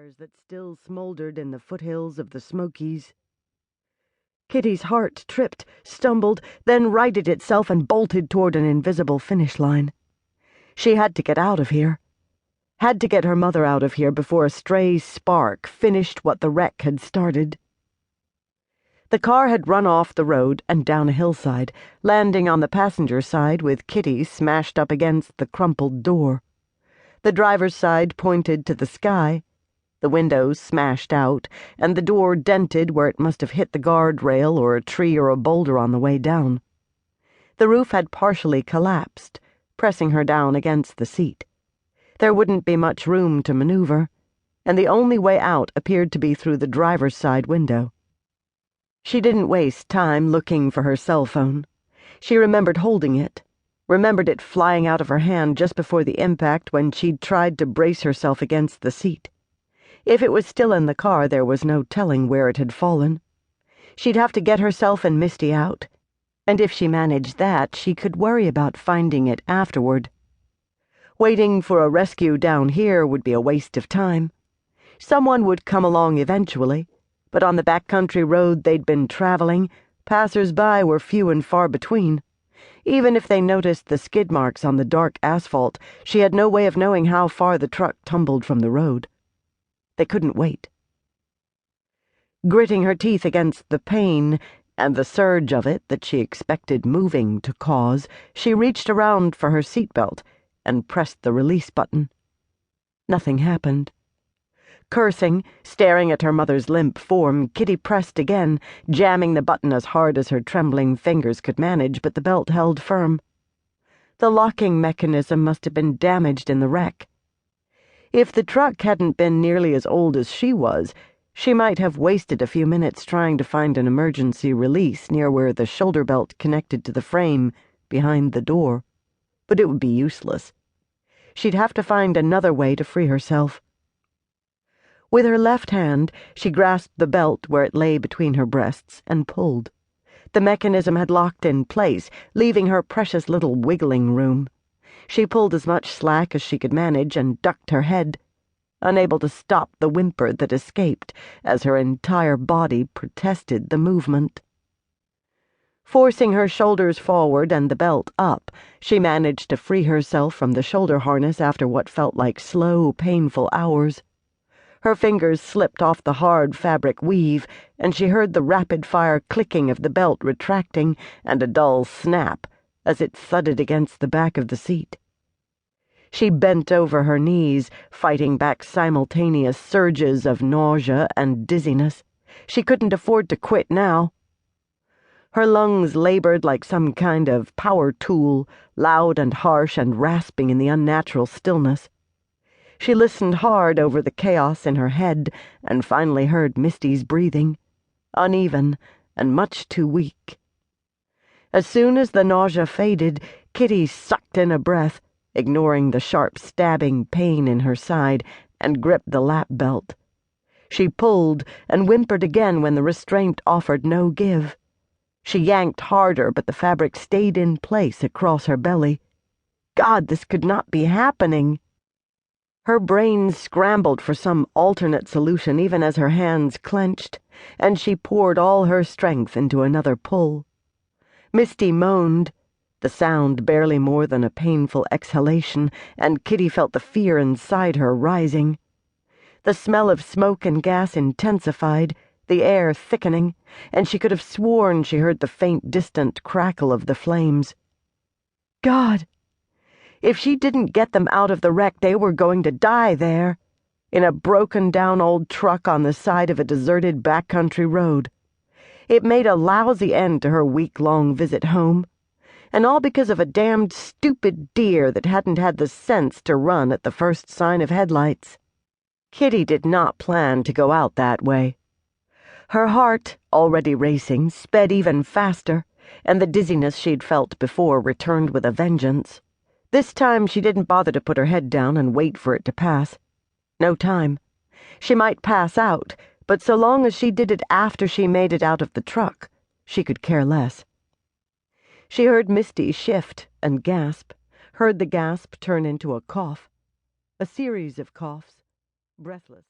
fires that still smoldered in the foothills of the Smokies. Kitty's heart tripped, stumbled, then righted itself and bolted toward an invisible finish line. She had to get out of here. Had to get her mother out of here before a stray spark finished what the wreck had started. The car had run off the road and down a hillside, landing on the passenger side with Kitty smashed up against the crumpled door. The driver's side pointed to the sky, the windows smashed out, and the door dented where it must have hit the guardrail or a tree or a boulder on the way down. The roof had partially collapsed, pressing her down against the seat. There wouldn't be much room to maneuver, and the only way out appeared to be through the driver's side window. She didn't waste time looking for her cell phone. She remembered holding it, remembered it flying out of her hand just before the impact when she'd tried to brace herself against the seat. If it was still in the car, there was no telling where it had fallen. She'd have to get herself and Misty out, and if she managed that, she could worry about finding it afterward. Waiting for a rescue down here would be a waste of time. Someone would come along eventually, but on the backcountry road they'd been traveling, passers-by were few and far between. Even if they noticed the skid marks on the dark asphalt, she had no way of knowing how far the truck tumbled from the road. They couldn't wait. Gritting her teeth against the pain and the surge of it that she expected moving to cause, she reached around for her seatbelt and pressed the release button. Nothing happened. Cursing, staring at her mother's limp form, Kitty pressed again, jamming the button as hard as her trembling fingers could manage, but the belt held firm. The locking mechanism must have been damaged in the wreck. If the truck hadn't been nearly as old as she was, she might have wasted a few minutes trying to find an emergency release near where the shoulder belt connected to the frame behind the door, but it would be useless. She'd have to find another way to free herself. With her left hand, she grasped the belt where it lay between her breasts and pulled. The mechanism had locked in place, leaving her precious little wiggling room. She pulled as much slack as she could manage and ducked her head, unable to stop the whimper that escaped as her entire body protested the movement. Forcing her shoulders forward and the belt up, she managed to free herself from the shoulder harness after what felt like slow, painful hours. Her fingers slipped off the hard fabric weave, and she heard the rapid-fire clicking of the belt retracting and a dull snap as it thudded against the back of the seat. She bent over her knees, fighting back simultaneous surges of nausea and dizziness. She couldn't afford to quit now. Her lungs labored like some kind of power tool, loud and harsh and rasping in the unnatural stillness. She listened hard over the chaos in her head and finally heard Misty's breathing, uneven and much too weak. As soon as the nausea faded, Kitty sucked in a breath, ignoring the sharp stabbing pain in her side, and gripped the lap belt. She pulled and whimpered again when the restraint offered no give. She yanked harder, but the fabric stayed in place across her belly. God, this could not be happening. Her brain scrambled for some alternate solution even as her hands clenched, and she poured all her strength into another pull. Misty moaned, the sound barely more than a painful exhalation, and Kitty felt the fear inside her rising. The smell of smoke and gas intensified, the air thickening, and she could have sworn she heard the faint, distant crackle of the flames. God! If she didn't get them out of the wreck, they were going to die there, in a broken-down old truck on the side of a deserted backcountry road. It made a lousy end to her week-long visit home, and all because of a damned stupid deer that hadn't had the sense to run at the first sign of headlights. Kitty did not plan to go out that way. Her heart, already racing, sped even faster, and the dizziness she'd felt before returned with a vengeance. This time she didn't bother to put her head down and wait for it to pass. No time. She might pass out, but so long as she did it after she made it out of the truck, she could care less. She heard Misty shift and gasp, heard the gasp turn into a cough, a series of coughs, breathless.